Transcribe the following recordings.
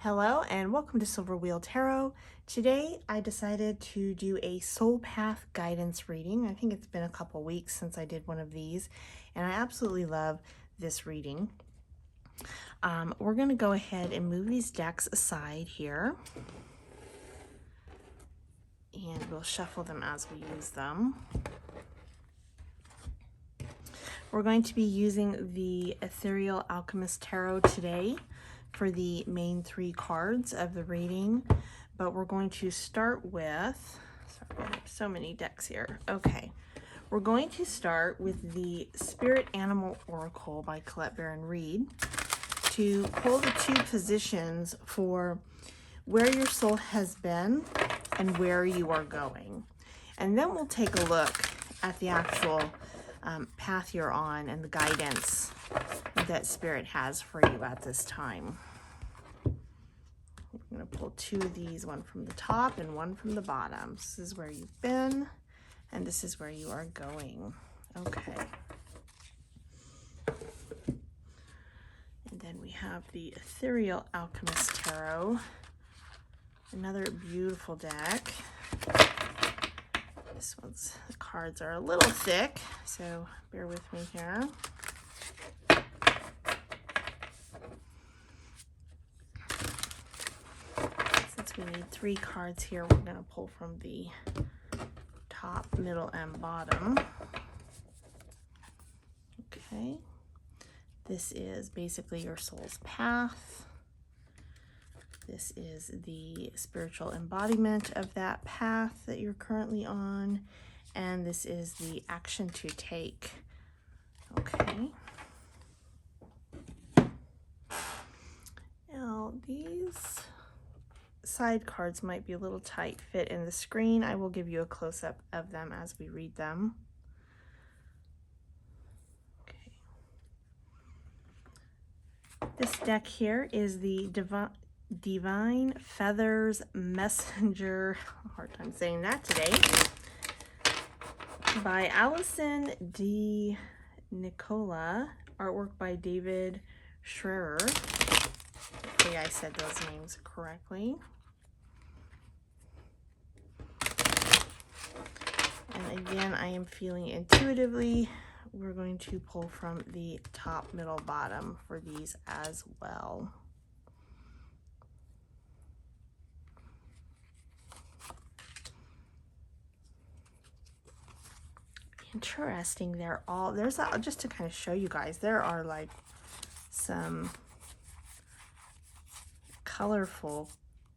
Hello and welcome to Silver Wheel Tarot. Today I decided to do a soul path guidance reading. I think it's been a couple weeks since I did one of these and I absolutely love this reading. We're going to go ahead and move these decks aside here and we'll shuffle them as we use them. We're going to be using the Ethereal Alchemist Tarot today for the main three cards of the reading, but we're going to start with, sorry, I have so many decks here. Okay, we're going to start with the Spirit Animal Oracle by Colette Baron Reid to pull the two positions for where your soul has been and where you are going. And then we'll take a look at the actual path you're on and the guidance that Spirit has for you at this time. I'm going to pull two of these, one from the top and one from the bottom. This is where you've been and this is where you are going. Okay. And then we have the Ethereal Alchemist Tarot, another beautiful deck. This one's, the cards are a little thick, so bear with me here. Since we need three cards here, we're going to pull from the top, middle, and bottom. Okay. This is basically your soul's path. This is the spiritual embodiment of that path that you're currently on. And this is the action to take. Okay. Now, these side cards might be a little tight fit in the screen. I will give you a close-up of them as we read them. Okay. This deck here is the Divine Feathers Messenger, hard time saying that today, by Allison D. Nicola, artwork by David Schreier. Hopefully I said those names correctly. And again, I am feeling intuitively, we're going to pull from the top, middle, bottom for these as well. Interesting, there's just to kind of show you guys, there are like some colorful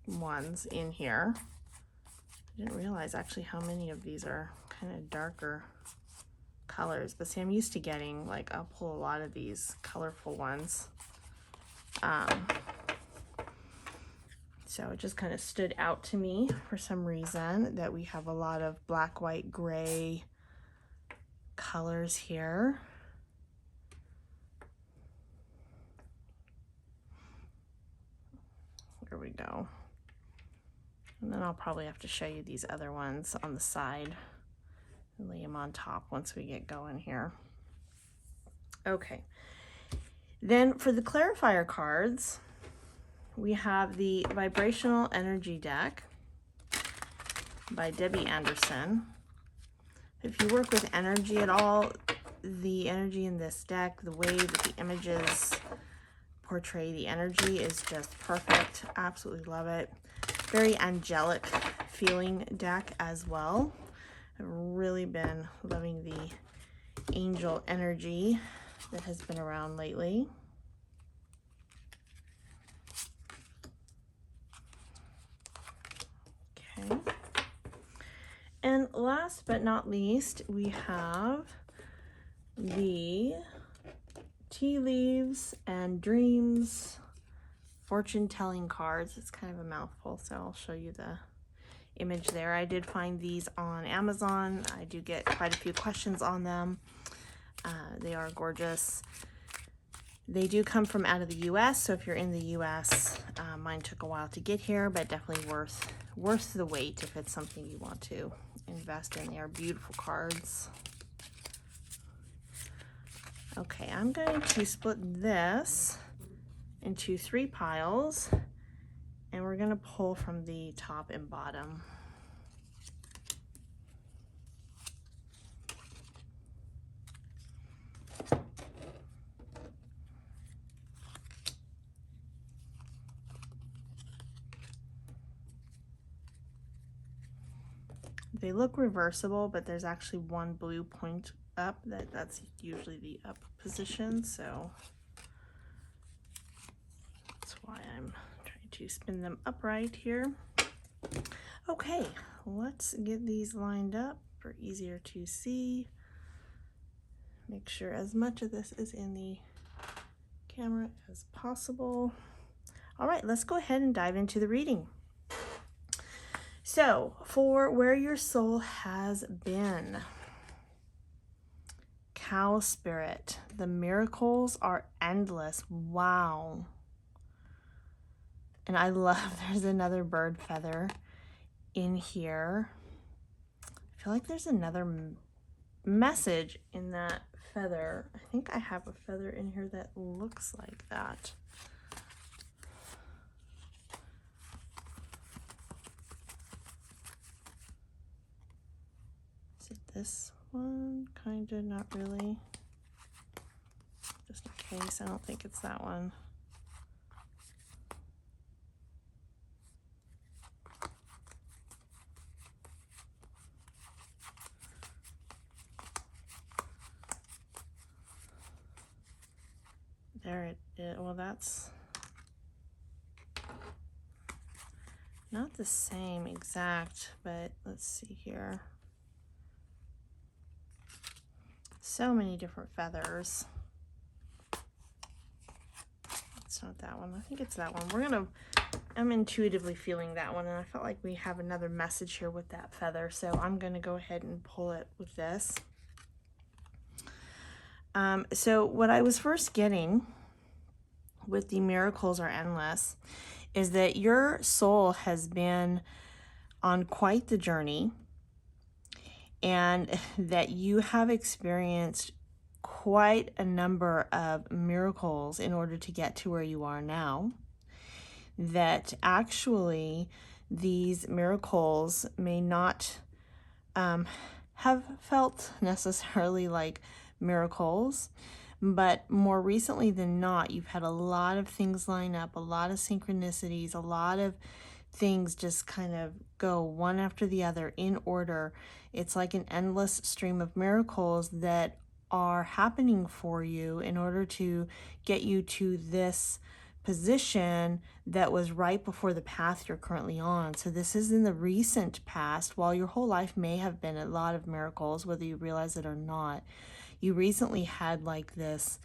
ones in here. I didn't realize actually how many of these are kind of darker colors, but see, I'm used to getting, like, I'll pull a lot of these colorful ones. So it just kind of stood out to me for some reason that we have a lot of black, white, gray colors here. There we go. And then I'll probably have to show you these other ones on the side and lay them on top once we get going here. Okay. Then for the clarifier cards, we have the Vibrational Energy deck by Debbie Anderson. If you work with energy at all, the energy in this deck, the way that the images portray the energy is just perfect. Absolutely love it. Very angelic feeling deck as well. I've really been loving the angel energy that has been around lately. Okay. And last but not least, we have the Tea Leaves and Dreams fortune telling cards. It's kind of a mouthful, so I'll show you the image there. I did find these on Amazon. I do get quite a few questions on them. They are gorgeous. They do come from out of the US, so if you're in the US, mine took a while to get here, but definitely worth the wait if it's something you want to invest in. They are beautiful cards. Okay, I'm going to split this into three piles And we're going to pull from the top and bottom. They look reversible, but there's actually one blue point up. That's usually the up position, so that's why I'm trying to spin them upright here. Okay, let's get these lined up for easier to see. Make sure as much of this is in the camera as possible. All right, let's go ahead and dive into the reading. So, for where your soul has been, cow spirit, the miracles are endless. Wow. And I love there's another bird feather in here. I feel like there's another message in that feather. I think I have a feather in here that looks like that. Is it this one? Kind of, not really. Just in case, I don't think it's that one. There it is. Well, that's not the same exact, but let's see here. So many different feathers. It's not that one. I think it's that one. I'm intuitively feeling that one, and I felt like we have another message here with that feather, so I'm going to go ahead and pull it with this. So what I was first getting with the miracles are endless is that your soul has been on quite the journey, and that you have experienced quite a number of miracles in order to get to where you are now. That actually these miracles may not have felt necessarily like miracles, but more recently than not, you've had a lot of things line up, a lot of synchronicities, a lot of things just kind of go one after the other in order. It's like an endless stream of miracles that are happening for you in order to get you to this position that was right before the path you're currently on. So this is in the recent past. While your whole life may have been a lot of miracles, whether you realize it or not, you recently had like this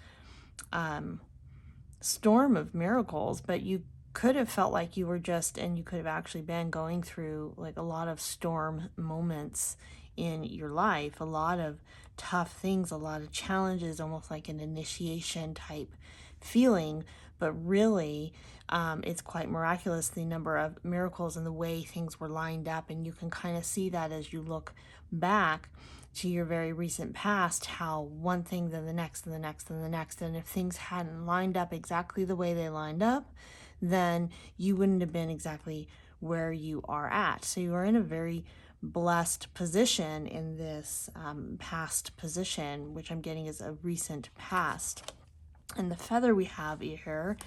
storm of miracles, but you could have felt like you were just, and you could have actually been going through like a lot of storm moments in your life, a lot of tough things, a lot of challenges, almost like an initiation type feeling. But really, it's quite miraculous, the number of miracles and the way things were lined up. And you can kind of see that as you look back to your very recent past, how one thing, then the next, and the next, and the next. And if things hadn't lined up exactly the way they lined up, then you wouldn't have been exactly where you are at. So you are in a very blessed position in this past position, which I'm getting is a recent past. And the feather we have here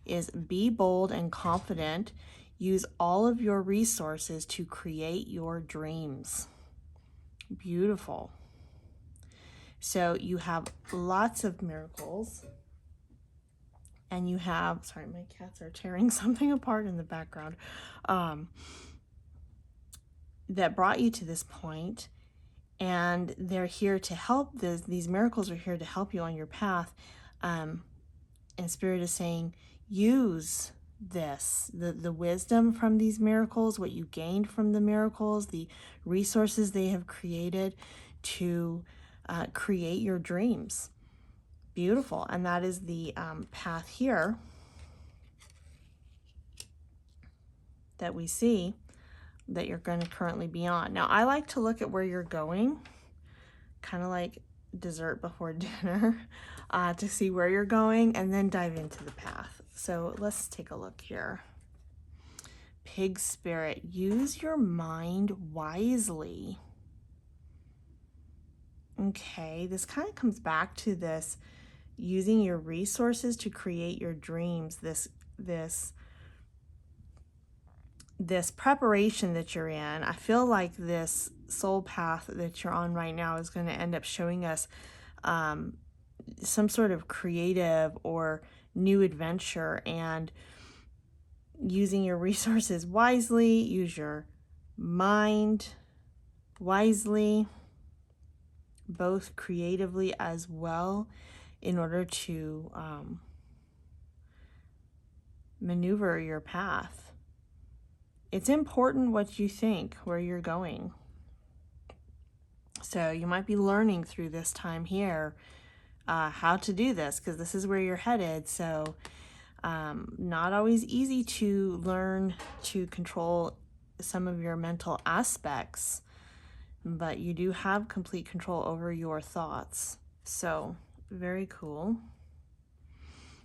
is be bold and confident. Use all of your resources to create your dreams. Beautiful. So you have lots of miracles. And you have, sorry, my cats are tearing something apart in the background, that brought you to this point. And they're here to help. These miracles are here to help you on your path. And Spirit is saying, use this, the wisdom from these miracles, what you gained from the miracles, the resources they have created to create your dreams. Beautiful. And that is the path here that we see that you're going to currently be on. Now, I like to look at where you're going, kind of like dessert before dinner, to see where you're going and then dive into the path. So let's take a look here. pig spirit, use your mind wisely. Okay, this kind of comes back to this using your resources to create your dreams, this preparation that you're in. I feel like this soul path that you're on right now is going to end up showing us some sort of creative or new adventure, and using your resources wisely, use your mind wisely, both creatively as well, in order to maneuver your path. It's important what you think, where you're going. So you might be learning through this time here how to do this, because this is where you're headed. So not always easy to learn to control some of your mental aspects, but you do have complete control over your thoughts. So very cool.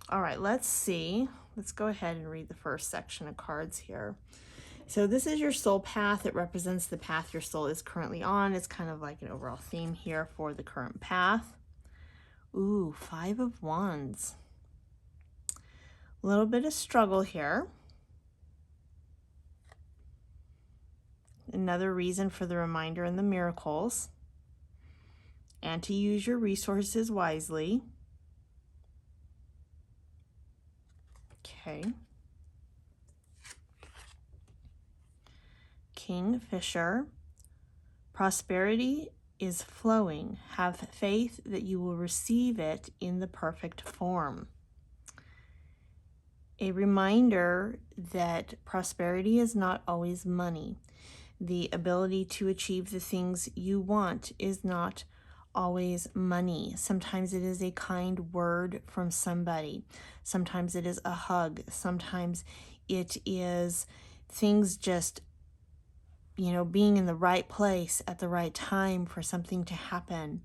All right, let's see. Let's go ahead and read the first section of cards here. So this is your soul path. It represents the path your soul is currently on. It's kind of like an overall theme here for the current path. Ooh, 5 of Wands. A little bit of struggle here. Another reason for the reminder and the miracles. And to use your resources wisely. Okay. Kingfisher. Prosperity is flowing. Have faith that you will receive it in the perfect form. A reminder that prosperity is not always money. The ability to achieve the things you want is not always money. Sometimes it is a kind word from somebody. Sometimes it is a hug. Sometimes it is things just, being in the right place at the right time for something to happen.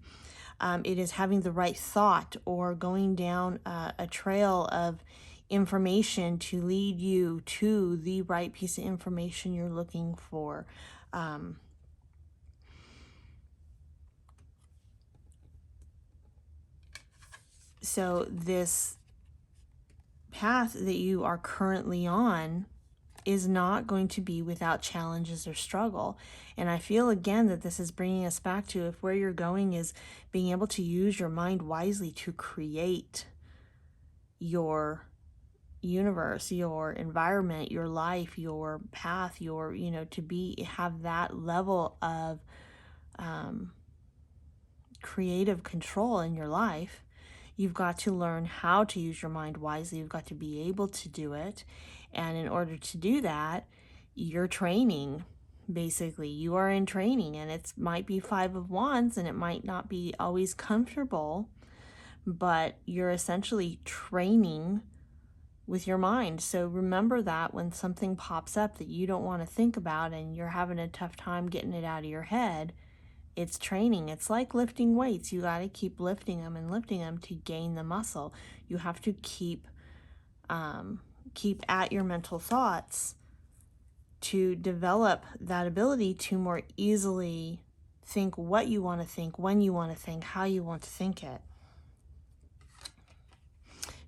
It is having the right thought or going down a trail of information to lead you to the right piece of information you're looking for. So this path that you are currently on is not going to be without challenges or struggle. And I feel again that this is bringing us back to, if where you're going is being able to use your mind wisely to create your universe, your environment, your life, your path, your, have that level of creative control in your life. You've got to learn how to use your mind wisely. You've got to be able to do it. And in order to do that, you're training. Basically, you are in training, and it might be 5 of Wands, and it might not be always comfortable, but you're essentially training with your mind. So remember that when something pops up that you don't want to think about and you're having a tough time getting it out of your head, it's training. It's like lifting weights. You got to keep lifting them and lifting them to gain the muscle. You have to keep at your mental thoughts to develop that ability to more easily think what you want to think, when you want to think, how you want to think it.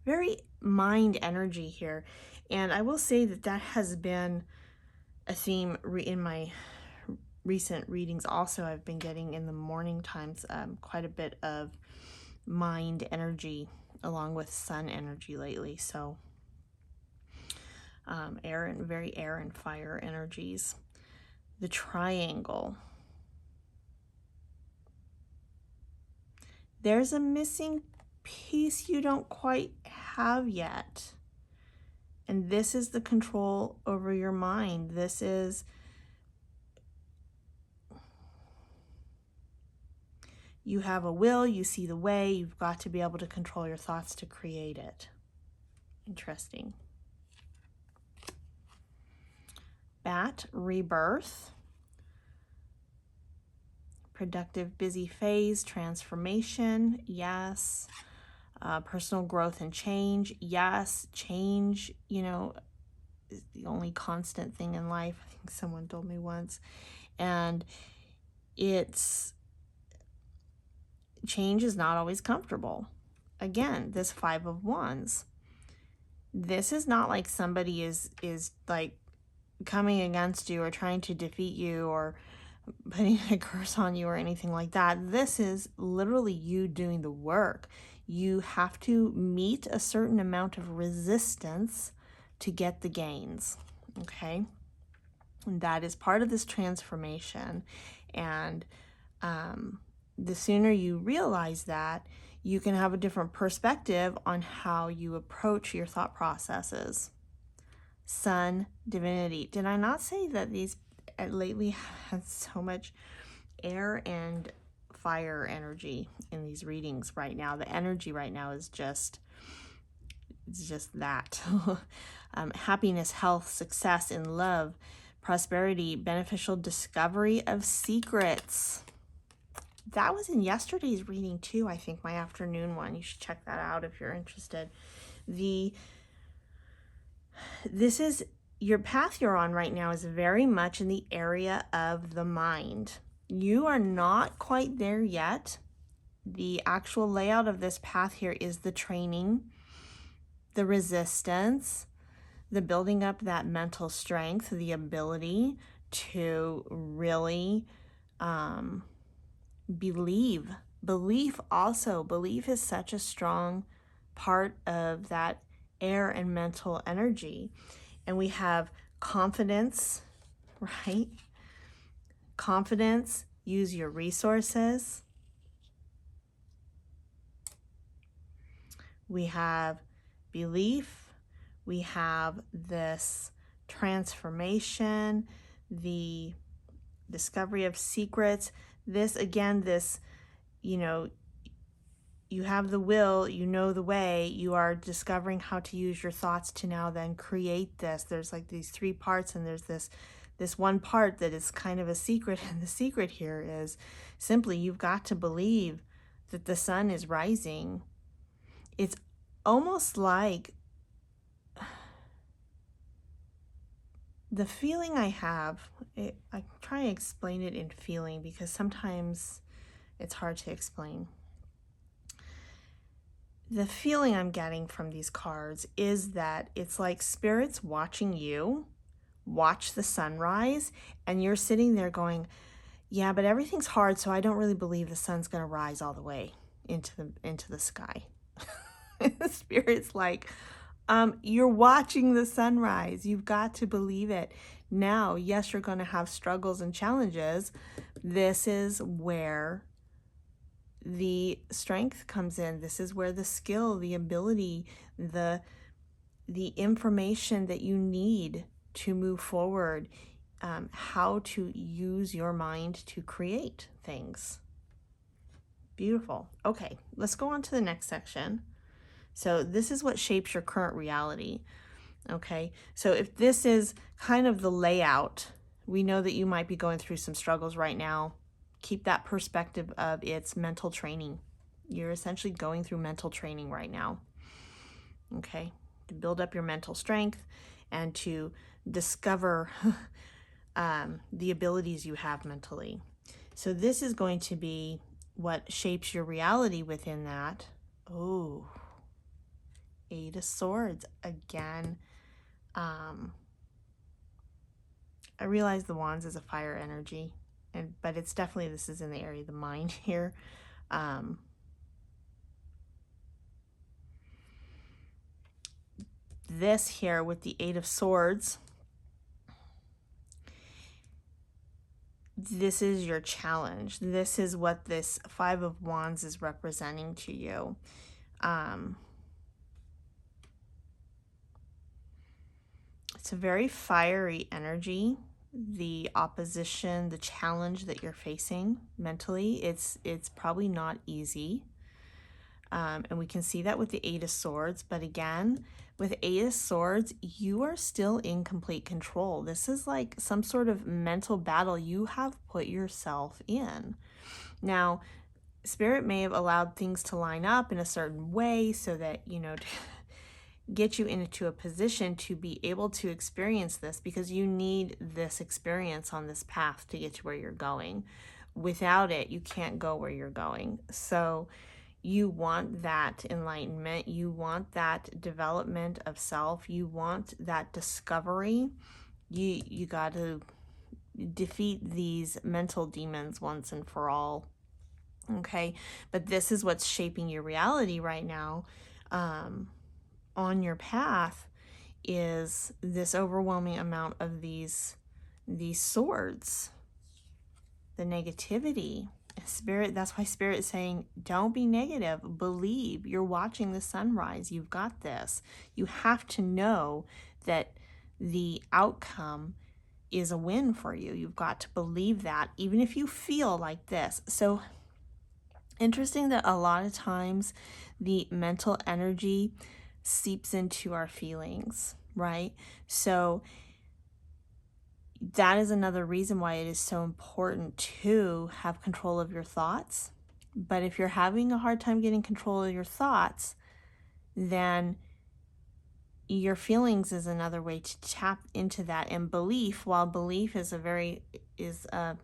Very mind energy here. And I will say that has been a theme in my recent readings also. I've been getting in the morning times quite a bit of mind energy along with sun energy lately. So very air and fire energies. The triangle. There's a missing piece you don't quite have yet. And this is the control over your mind. This is you have a will, you see the way, you've got to be able to control your thoughts to create it. Interesting. Bat, rebirth. Productive, busy phase, transformation, yes. Personal growth and change, yes. Change, the only constant thing in life. I think someone told me once. And change is not always comfortable. Again, this Five of Wands. This is not like somebody is like coming against you or trying to defeat you or putting a curse on you or anything like that. This is literally you doing the work. You have to meet a certain amount of resistance to get the gains, okay? And that is part of this transformation. And the sooner you realize that, you can have a different perspective on how you approach your thought processes. Sun, divinity. Did I not say that these lately have so much air and fire energy in these readings right now? The energy right now is just that. Happiness, health, success in love, prosperity, beneficial discovery of secrets. That was in yesterday's reading too, I think, my afternoon one. You should check that out if you're interested. This is your path you're on right now is very much in the area of the mind. You are not quite there yet. The actual layout of this path here is the training, the resistance, the building up that mental strength, the ability to really believe. Belief is such a strong part of that air and mental energy. And we have confidence, right? Confidence, use your resources. We have belief. We have this transformation, the discovery of secrets. This, again, you have the will, you know the way, you are discovering how to use your thoughts to now then create this. There's like these three parts, and there's this one part that is kind of a secret, and the secret here is simply you've got to believe that the sun is rising. It's almost like the feeling I have, I try to explain it in feeling because sometimes it's hard to explain. The feeling I'm getting from these cards is that it's like spirits watching you watch the sunrise, and you're sitting there going, yeah, but everything's hard, so I don't really believe the sun's going to rise all the way into the sky. The spirit's like, you're watching the sunrise. You've got to believe it. Now, yes, you're going to have struggles and challenges. This is where the strength comes in. This is where the skill, the ability, the information that you need to move forward, how to use your mind to create things. Beautiful. Okay, let's go on to the next section. So this is what shapes your current reality. Okay, so if this is kind of the layout, we know that you might be going through some struggles right now. Keep that perspective of it's mental training. You're essentially going through mental training right now. Okay, to build up your mental strength and to discover the abilities you have mentally. So this is going to be what shapes your reality within that. Oh, Eight of Swords again. I realize the Wands is a fire energy, but it's definitely, this is in the area of the mind here. This here with the Eight of Swords, this is your challenge. This is what this Five of Wands is representing to you. It's a very fiery energy. The opposition, the challenge that you're facing mentally, it's probably not easy. And we can see that with the Eight of Swords. But again, with Eight of Swords, you are still in complete control. This is like some sort of mental battle you have put yourself in. Now, Spirit may have allowed things to line up in a certain way so that, get you into a position to be able to experience this, because you need this experience on this path to get to where you're going. Without it, you can't go where you're going. So you want that enlightenment, you want that development of self, you want that discovery. You got to defeat these mental demons once and for all. Okay, but this is what's shaping your reality right now. On your path is this overwhelming amount of these swords, the negativity. Spirit, that's why Spirit is saying, don't be negative, believe. You're watching the sunrise, you've got this. You have to know that the outcome is a win for you. You've got to believe that, even if you feel like this. So interesting that a lot of times the mental energy seeps into our feelings, right? So that is another reason why it is so important to have control of your thoughts. But if you're having a hard time getting control of your thoughts, then your feelings is another way to tap into that. And belief, while belief is a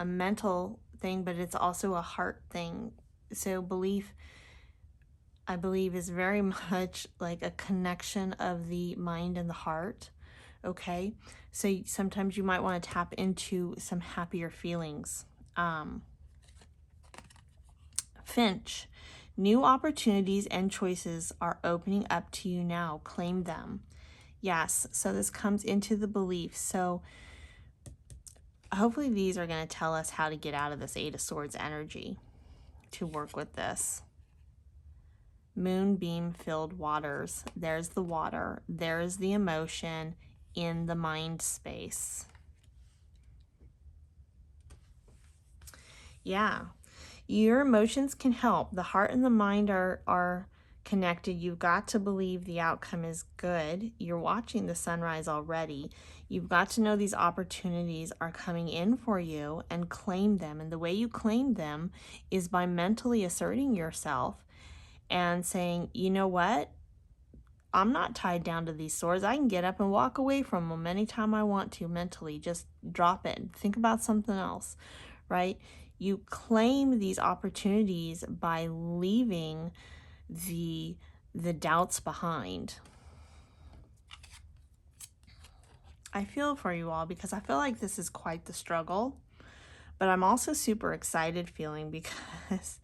mental thing, but it's also a heart thing. So belief, I believe, is very much like a connection of the mind and the heart. Okay, so sometimes you might want to tap into some happier feelings. Finch, new opportunities and choices are opening up to you now. Claim them. Yes, so this comes into the belief. So hopefully these are going to tell us how to get out of this Eight of Swords energy to work with this. Moonbeam filled waters. There's the water. There's the emotion in the mind space. Yeah, your emotions can help. The heart and the mind are connected. You've got to believe the outcome is good. You're watching the sunrise already. You've got to know these opportunities are coming in for you and claim them. And the way you claim them is by mentally asserting yourself and saying, you know what? I'm not tied down to these swords. I can get up and walk away from them anytime I want to mentally. Just drop it. Think about something else, right? You claim these opportunities by leaving the doubts behind. I feel for you all because I feel like this is quite the struggle, but I'm also super excited feeling because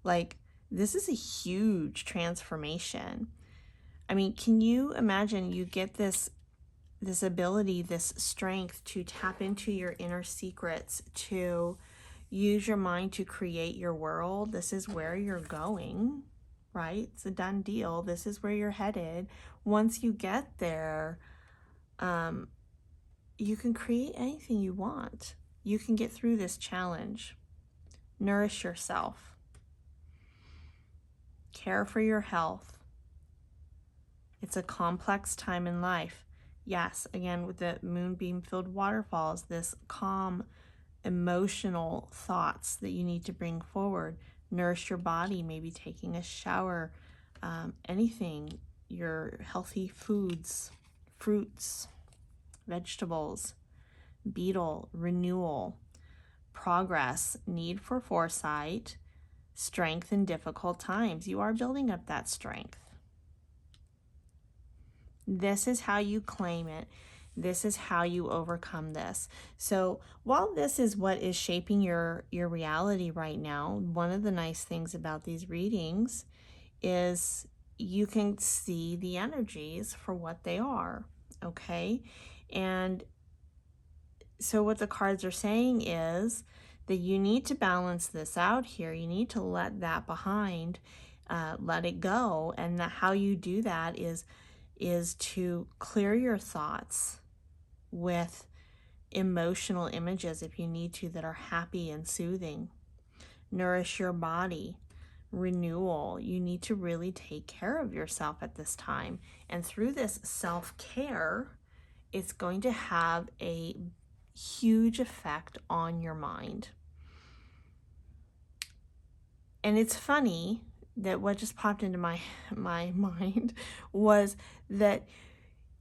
like this is a huge transformation. I mean, can you imagine you get this ability, this strength to tap into your inner secrets, to use your mind to create your world. This is where you're going, right? It's a done deal. This is where you're headed. Once you get there, you can create anything you want. You can get through this challenge. Nourish yourself. Care for your health. It's a complex time in life. Yes, again, with the moonbeam-filled waterfalls, this calm, emotional thoughts that you need to bring forward. Nourish your body, maybe taking a shower, anything, your healthy foods, fruits, vegetables, beetle, renewal, progress, need for foresight, strength in difficult times. You are building up that strength. This is how you claim it. This is how you overcome this. So while this is what is shaping your reality right now, one of the nice things about these readings is you can see the energies for what they are, okay? And so what the cards are saying is that you need to balance this out here. You need to let that behind, let it go. And that how you do that is to clear your thoughts with emotional images, if you need to, that are happy and soothing. Nourish your body. Renewal. You need to really take care of yourself at this time. And through this self-care, it's going to have a huge effect on your mind. And it's funny that what just popped into my mind was that,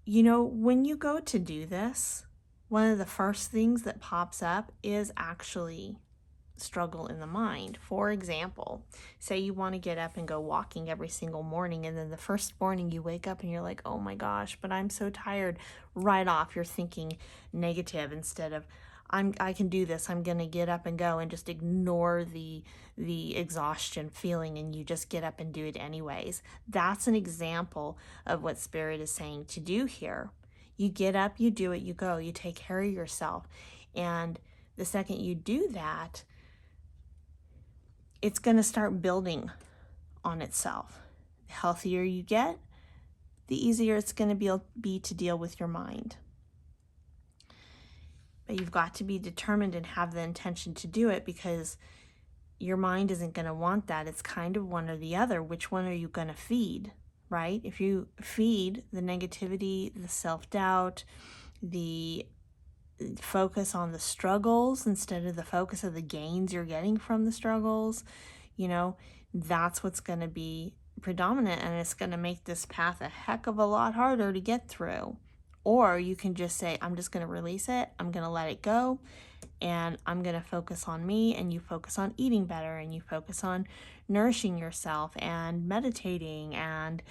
you know, when you go to do this, one of the first things that pops up is actually struggle in the mind. For example, say you want to get up and go walking every single morning, and then the first morning you wake up and you're like, oh my gosh, but I'm so tired. Right off, you're thinking negative instead of, I can do this. I'm going to get up and go, and just ignore the exhaustion feeling, and you just get up and do it anyways. That's an example of what Spirit is saying to do here. You get up, you do it, you go, you take care of yourself. And the second you do that, it's going to start building on itself. The healthier you get, the easier it's going to be to deal with your mind. But you've got to be determined and have the intention to do it, because your mind isn't going to want that. It's kind of one or the other. Which one are you going to feed, right? If you feed the negativity, the self-doubt, the focus on the struggles instead of the focus of the gains you're getting from the struggles, you know, that's what's going to be predominant, and it's going to make this path a heck of a lot harder to get through. Or you can just say, I'm just going to release it, I'm going to let it go, and I'm going to focus on me, and you focus on eating better, and you focus on nourishing yourself and meditating and,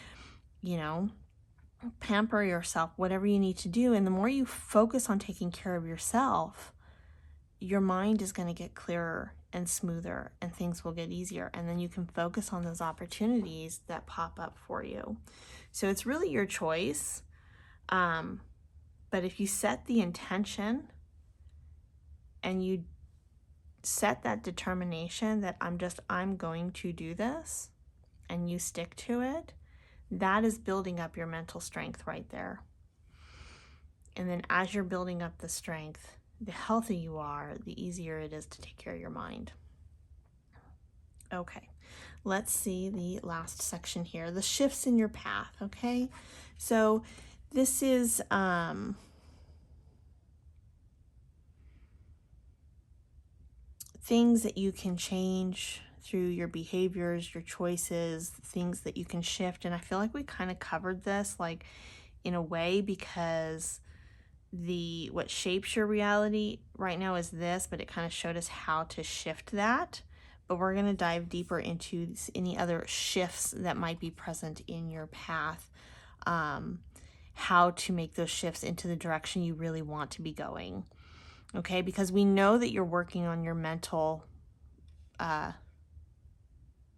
you know, pamper yourself, whatever you need to do. And the more you focus on taking care of yourself, your mind is going to get clearer and smoother, and things will get easier. And then you can focus on those opportunities that pop up for you. So it's really your choice. But if you set the intention and you set that determination that I'm going to do this, and you stick to it, that is building up your mental strength right there. And then as you're building up the strength, the healthier you are, the easier it is to take care of your mind. Okay, let's see the last section here, the shifts in your path. Okay, so this is things that you can change through your behaviors, your choices, things that you can shift. And I feel like we kind of covered this like in a way, because what shapes your reality right now is this, but it kind of showed us how to shift that. But we're going to dive deeper into any other shifts that might be present in your path, how to make those shifts into the direction you really want to be going. Okay, because we know that you're working on your mental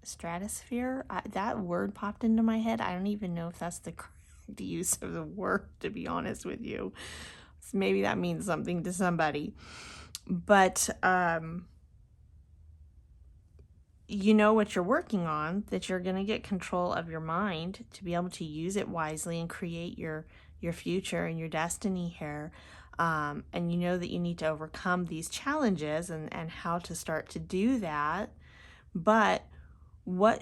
stratosphere. That word popped into my head. I don't even know if that's the correct use of the word, to be honest with you. So maybe that means something to somebody. But you know what you're working on, that you're going to get control of your mind to be able to use it wisely and create your future and your destiny here. And you know that you need to overcome these challenges and how to start to do that. But what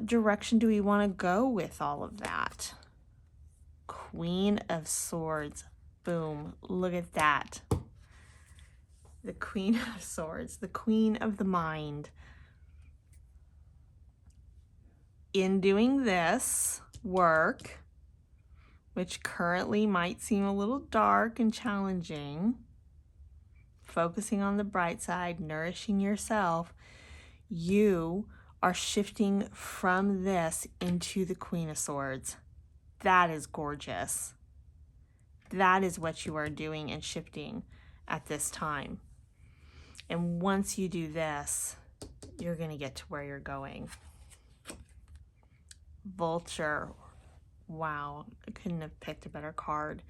direction do we want to go with all of that? Queen of Swords. Boom. Look at that. The Queen of Swords, the Queen of the Mind. In doing this work, which currently might seem a little dark and challenging, focusing on the bright side, nourishing yourself, you are shifting from this into the Queen of Swords. That is gorgeous. That is what you are doing and shifting at this time. And once you do this, you're going to get to where you're going. Vulture. Wow, I couldn't have picked a better card.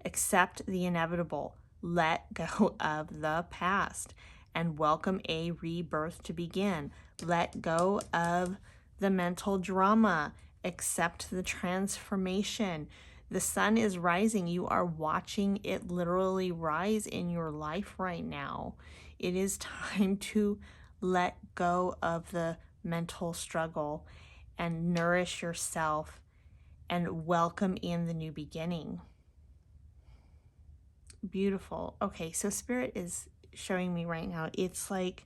Accept the inevitable. Let go of the past and welcome a rebirth to begin. Let go of the mental drama. Accept the transformation. The sun is rising. You are watching it literally rise in your life right now. It is time to let go of the mental struggle and nourish yourself and welcome in the new beginning. Beautiful. Okay, so Spirit is showing me right now, it's like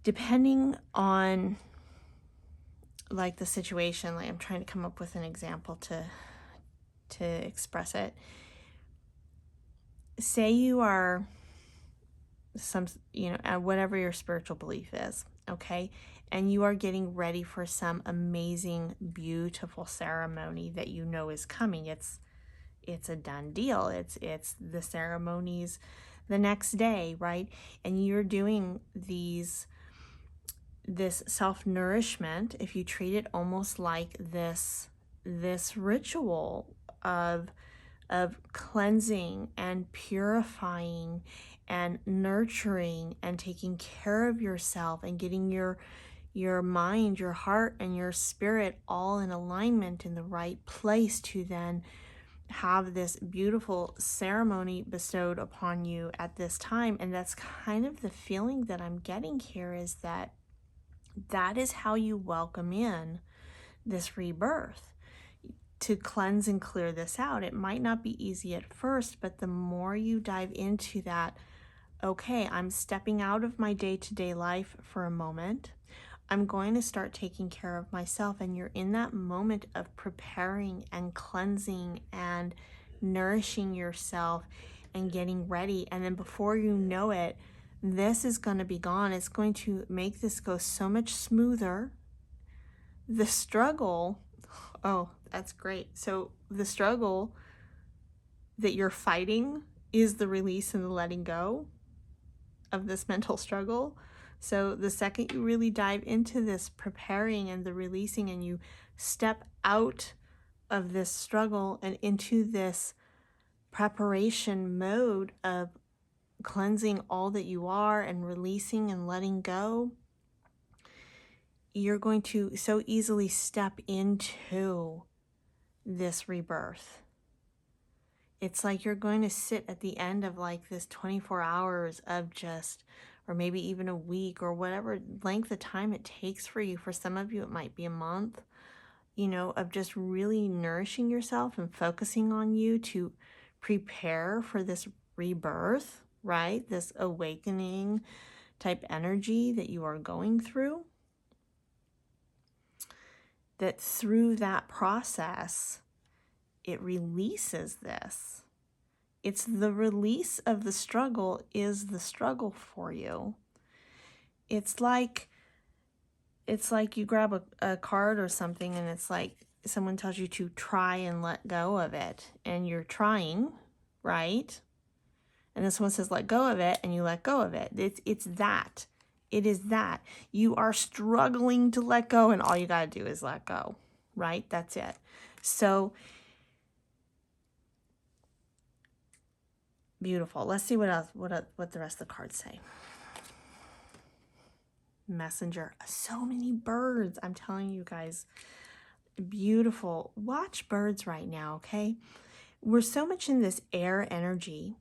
depending on like the situation, like I'm trying to come up with an example to express it. Say you are whatever your spiritual belief is, okay? And you are getting ready for some amazing, beautiful ceremony that you know is coming. It's a done deal. It's the ceremonies the next day, right? And you're doing this self-nourishment, if you treat it almost like this ritual of cleansing and purifying and nurturing and taking care of yourself and getting your mind, your heart, and your spirit all in alignment in the right place to then have this beautiful ceremony bestowed upon you at this time. And that's kind of the feeling that I'm getting here, is that is how you welcome in this rebirth, to cleanse and clear this out. It might not be easy at first, but the more you dive into that, okay, I'm stepping out of my day-to-day life for a moment. I'm going to start taking care of myself. And you're in that moment of preparing and cleansing and nourishing yourself and getting ready. And then before you know it, this is going to be gone. It's going to make this go so much smoother. The struggle, oh, that's great. So the struggle that you're fighting is the release and the letting go of this mental struggle. So the second you really dive into this preparing and the releasing, and you step out of this struggle and into this preparation mode of cleansing all that you are and releasing and letting go, you're going to so easily step into this rebirth. It's like you're going to sit at the end of like this 24 hours of just, or maybe even a week or whatever length of time it takes for you. For some of you, it might be a month, of just really nourishing yourself and focusing on you to prepare for this rebirth, right? This awakening type energy that you are going through. That through that process, it releases this. It's the release of the struggle is the struggle for you. It's like you grab a card or something, and it's like someone tells you to try and let go of it, and you're trying, right? And then someone says, let go of it, and you let go of it. It's that. It is that. You are struggling to let go, and all you got to do is let go, right? That's it. So beautiful. Let's see what else, what the rest of the cards say. Messenger. So many birds. I'm telling you guys, beautiful. Watch birds right now, okay? We're so much in this air energy,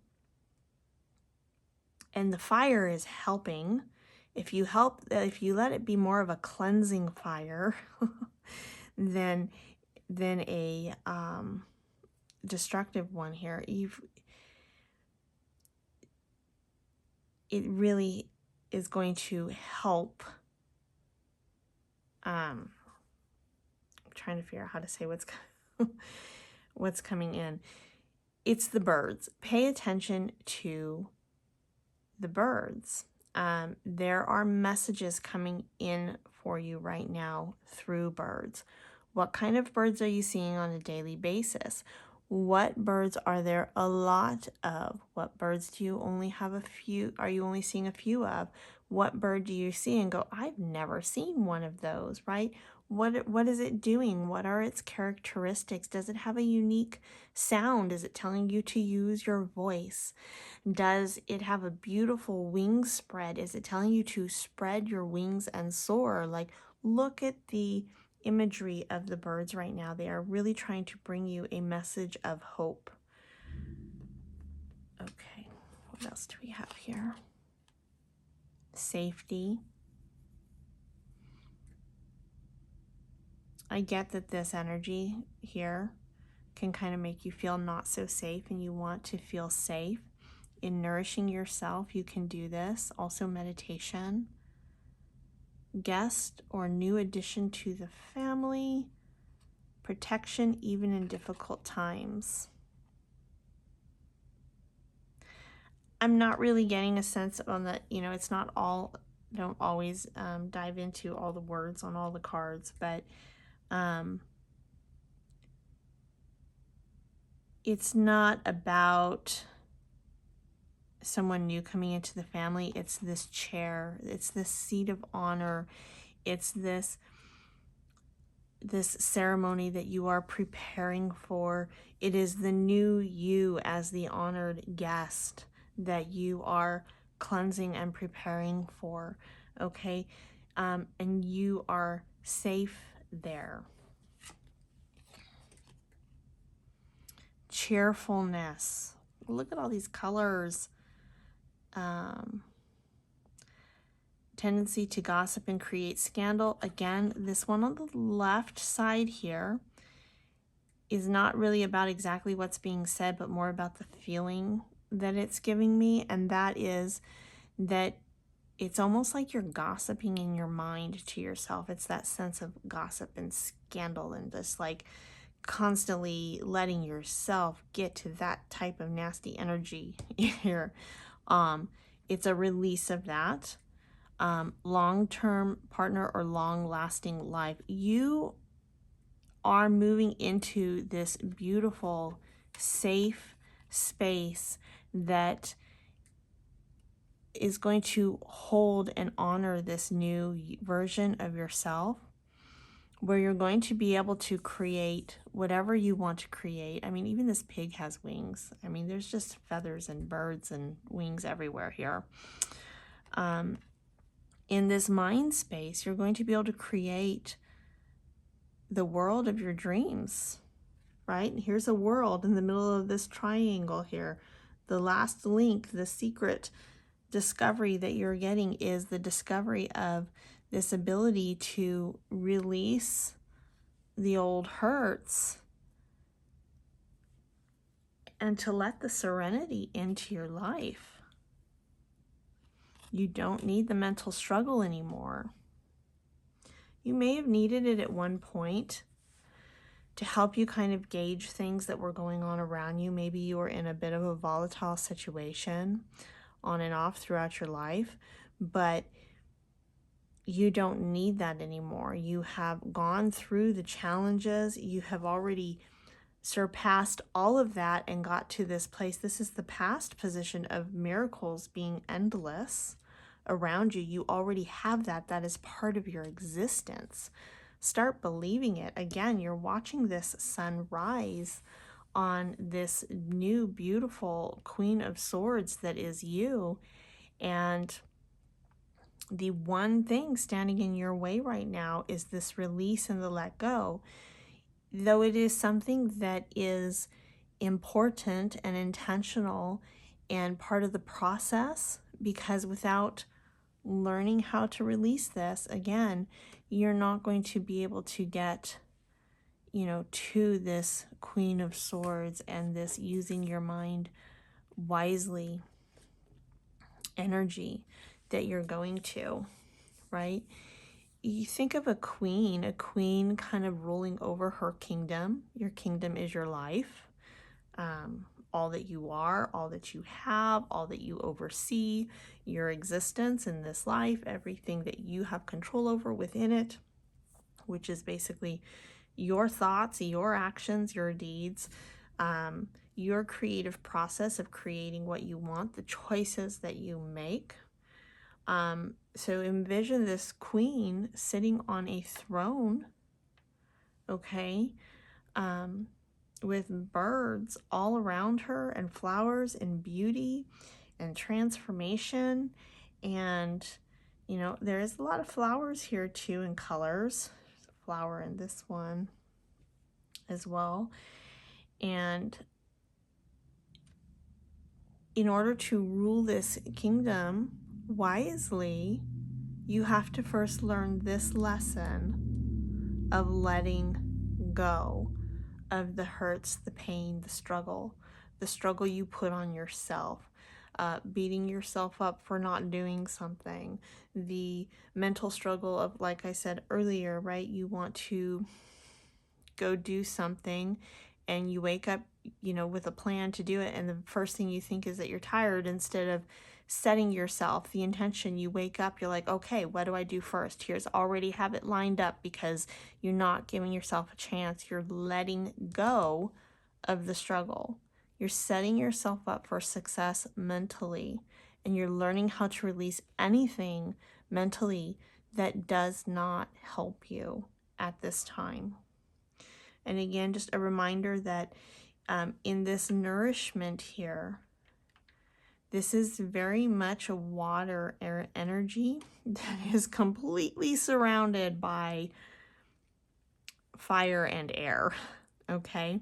and the fire is helping. If you let it be more of a cleansing fire than a destructive one here, it really is going to help. I'm trying to figure out how to say what's coming in. It's the birds. Pay attention to the birds. There are messages coming in for you right now through birds. What kind of birds are you seeing on a daily basis? What birds are there a lot of? What birds do you only have a few? Are you only seeing a few of? What bird do you see and go, I've never seen one of those, right? What is it doing? What are its characteristics? Does it have a unique sound? Is it telling you to use your voice? Does it have a beautiful wing spread? Is it telling you to spread your wings and soar? Like, look at the imagery of the birds right now. They are really trying to bring you a message of hope. Okay, what else do we have here? Safety. I get that this energy here can kind of make you feel not so safe, and you want to feel safe. In nourishing yourself, you can do this. Also meditation. guest or new addition to the family, protection even in difficult times. I'm not really getting a sense on that, it's not all, don't always dive into all the words on all the cards, but it's not about someone new coming into the family. It's this chair, it's this seat of honor, it's this ceremony that you are preparing for. It is the new you as the honored guest that you are cleansing and preparing for, okay? And you are safe there. Cheerfulness. Look at all these colors. Tendency to gossip and create scandal. Again, this one on the left side here is not really about exactly what's being said, but more about the feeling that it's giving me. And that is that it's almost like you're gossiping in your mind to yourself. It's that sense of gossip and scandal and just like constantly letting yourself get to that type of nasty energy here. It's a release of that. Long-term partner or long-lasting life. You are moving into this beautiful, safe space that is going to hold and honor this new version of yourself, where you're going to be able to create whatever you want to create. I mean, even this pig has wings. I mean, there's just feathers and birds and wings everywhere here. In this mind space, you're going to be able to create the world of your dreams, right? Here's a world in the middle of this triangle here. The last link, the secret discovery that you're getting is the discovery of this ability to release the old hurts and to let the serenity into your life. You don't need the mental struggle anymore. You may have needed it at one point to help you kind of gauge things that were going on around you. Maybe you were in a bit of a volatile situation on and off throughout your life, but you don't need that anymore. You have gone through the challenges. You have already surpassed all of that and got to this place. This is the past position of miracles being endless around you. You already have that. That is part of your existence. Start believing it. Again, you're watching this sun rise on this new, beautiful Queen of Swords that is you. And the one thing standing in your way right now is this release and the let go. Though it is something that is important and intentional and part of the process, because without learning how to release this, again, you're not going to be able to get, to this Queen of Swords and this using your mind wisely energy that you're going to, right? You think of a queen kind of ruling over her kingdom. Your kingdom is your life. All that you are, all that you have, all that you oversee, your existence in this life, everything that you have control over within it, which is basically your thoughts, your actions, your deeds, your creative process of creating what you want, the choices that you make. So envision this queen sitting on a throne, okay, with birds all around her and flowers and beauty and transformation. And, there is a lot of flowers here too in colors. There's a flower in this one as well. And in order to rule this kingdom wisely, you have to first learn this lesson of letting go of the hurts, the pain, the struggle you put on yourself, beating yourself up for not doing something, the mental struggle of, like I said earlier, right? You want to go do something and you wake up, with a plan to do it, and the first thing you think is that you're tired. Instead of setting yourself the intention, you wake up, you're like, okay, what do I do first? Here's already have it lined up, because you're not giving yourself a chance. You're letting go of the struggle. You're setting yourself up for success mentally, and you're learning how to release anything mentally that does not help you at this time. And again, just a reminder that in this nourishment here, this is very much a water energy that is completely surrounded by fire and air, okay?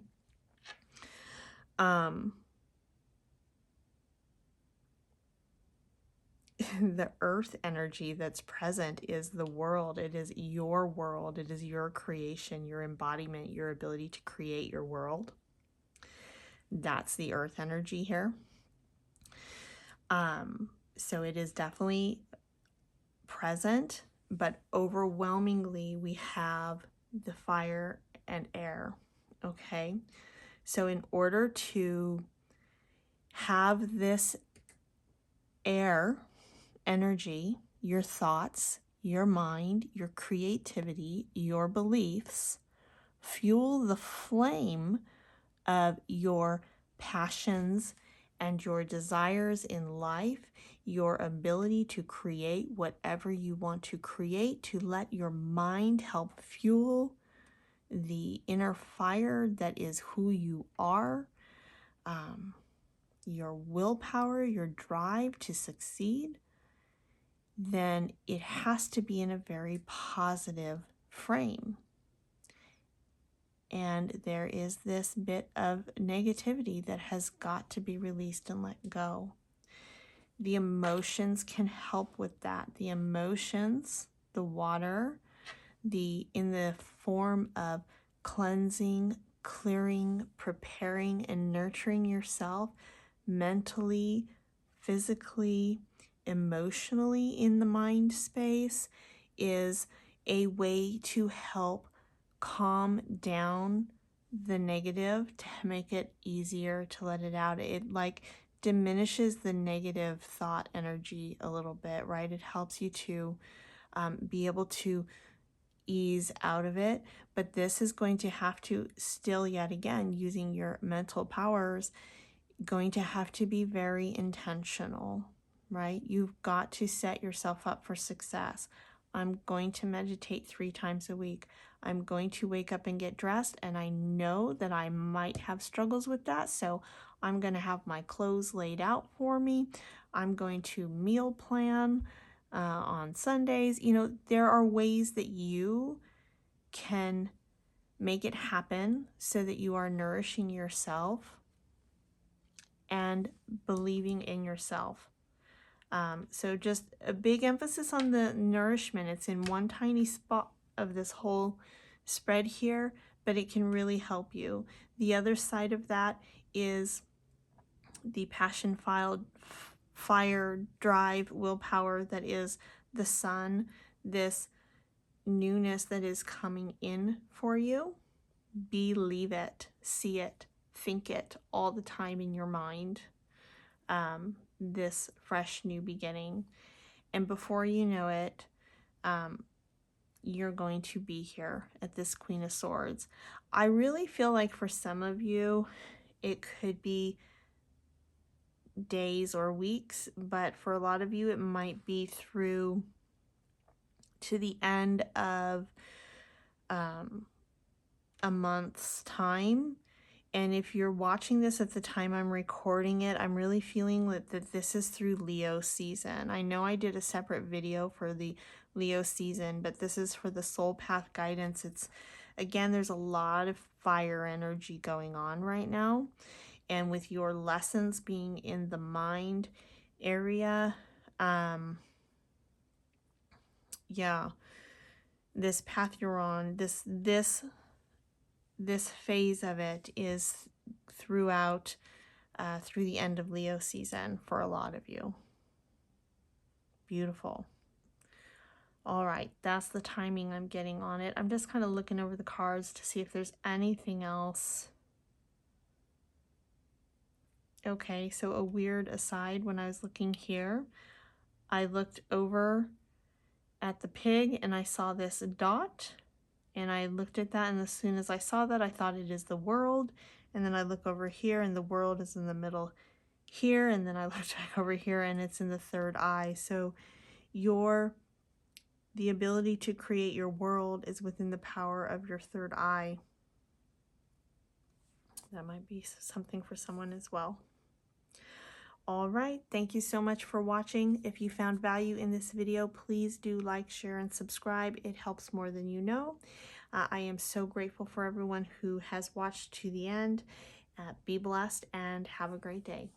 The earth energy that's present is the world. It is your world. It is your creation, your embodiment, your ability to create your world. That's the earth energy here. So it is definitely present, but overwhelmingly we have the fire and air, okay? So in order to have this air energy, your thoughts, your mind, your creativity, your beliefs, fuel the flame of your passions and your desires in life, your ability to create whatever you want to create, to let your mind help fuel the inner fire that is who you are, your willpower, your drive to succeed, then it has to be in a very positive frame. And there is this bit of negativity that has got to be released and let go. The emotions can help with that. The emotions, the water, in the form of cleansing, clearing, preparing, and nurturing yourself mentally, physically, emotionally in the mind space, is a way to help calm down the negative, to make it easier to let it out. It like diminishes the negative thought energy a little bit, right? It helps you to be able to ease out of it. But this is going to have to still, yet again, using your mental powers, going to have to be very intentional, right? You've got to set yourself up for success. I'm going to meditate 3 times a week. I'm going to wake up and get dressed, and I know that I might have struggles with that, so I'm going to have my clothes laid out for me. I'm going to meal plan on Sundays. There are ways that you can make it happen so that you are nourishing yourself and believing in yourself. So just a big emphasis on the nourishment. It's in one tiny spot of this whole spread here, but it can really help you. The other side of that is the passion, fire, drive, willpower that is the sun, this newness that is coming in for you. Believe it, see it, think it all the time in your mind. This fresh new beginning. And before you know it, you're going to be here at this Queen of Swords. I really feel like for some of you, it could be days or weeks, but for a lot of you, it might be through to the end of a month's time. And if you're watching this at the time I'm recording it, I'm really feeling that this is through Leo season. I know I did a separate video for the Leo season, but this is for the soul path guidance. It's, again, there's a lot of fire energy going on right now. And with your lessons being in the mind area, yeah, this path you're on, this phase of it is throughout through the end of Leo season for a lot of you. Beautiful. All right, that's the timing I'm getting on it. I'm just kind of looking over the cards to see if there's anything else. Okay, so a weird aside, when I was looking here, I looked over at the pig and I saw this dot, and I looked at that, and as soon as I saw that, I thought it is the world. And then I look over here and the world is in the middle here, and then I looked back over here and it's in the third eye. So the ability to create your world is within the power of your third eye. That might be something for someone as well. All right, thank you so much for watching. If you found value in this video, please do like, share, and subscribe. It helps more than you know. I am so grateful for everyone who has watched to the end. Be blessed and have a great day.